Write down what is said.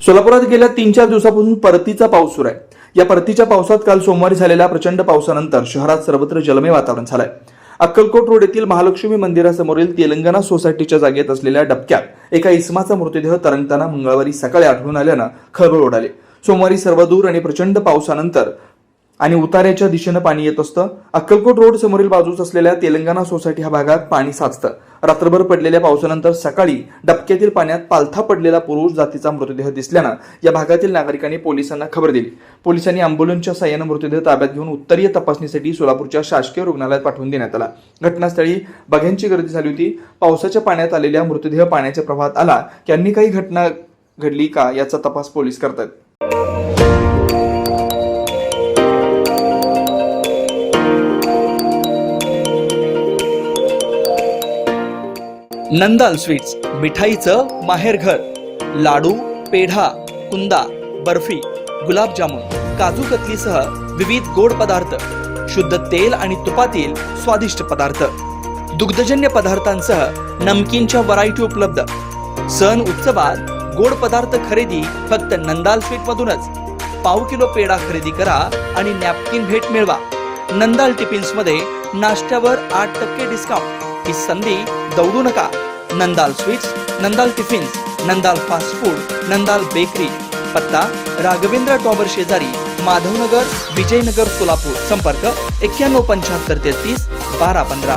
सोलापुरात गेल्या 3-4 दिवसापासून परतीचा पाऊस सुरू आहे. या परतीच्या पावसात काल सोमवारी झालेल्या प्रचंड पावसानंतर शहरात सर्वत्र जलमय वातावरण झालंय. अक्कलकोट रोड येथील महालक्ष्मी मंदिरासमोरील तेलंगणा सोसायटीच्या जागेत असलेल्या डबक्यात एका इसमाचा मृतदेह तरंगताना मंगळवारी सकाळी आढळून आल्यानं खळबळ उडाली. सोमवारी सर्वदूर आणि प्रचंड पावसानंतर आणि उतार्याच्या दिशेनं पाणी येत असतं. अक्कलकोट रोड समोरील बाजूस असलेल्या तेलंगणा सोसायटी ह्या भागात पाणी साचतं. रात्रभर पडलेल्या पावसानंतर सकाळी डबक्यातील पाण्यात पालथा पडलेला पुरुष जातीचा मृतदेह दिसल्यानं या भागातील नागरिकांनी पोलिसांना खबर दिली. पोलिसांनी अँब्युलन्सच्या साह्यानं मृतदेह ताब्यात घेऊन उत्तरीय तपासणीसाठी सोलापूरच्या शासकीय रुग्णालयात पाठवून देण्यात आला. घटनास्थळी बघ्यांची गर्दी झाली होती. पावसाच्या पाण्यात आलेल्या मृतदेह पाण्याच्या प्रवाहात आला की अन्य काही घटना घडली का याचा तपास पोलीस करतात. नंदाल स्वीट्स, मिठाईचं माहेरघर. लाडू, पेढा, कुंदा, बर्फी, गुलाबजामुन, काजू कतलीसह विविध गोड पदार्थ, शुद्ध तेल आणि तुपातील स्वादिष्ट पदार्थ, दुग्धजन्य पदार्थांसह नमकीनच्या व्हरायटी उपलब्ध. सण उत्सवात गोड पदार्थ खरेदी फक्त नंदाल स्वीट मधूनच. पाव किलो पेढा खरेदी करा आणि नॅपकिन भेट मिळवा. नंदाल टिफिन्स मध्ये नाश्त्यावर 8% डिस्काउंट. ही संधी दौडू नका. Nandal sweets, Nandal tiffins, Nandal fast food, Nandal bakery. पत्ता राघवेंद्र टॉवर शेजारी, माधवनगर, विजयनगर, सोलापूर. संपर्क 91 75 33 12 15.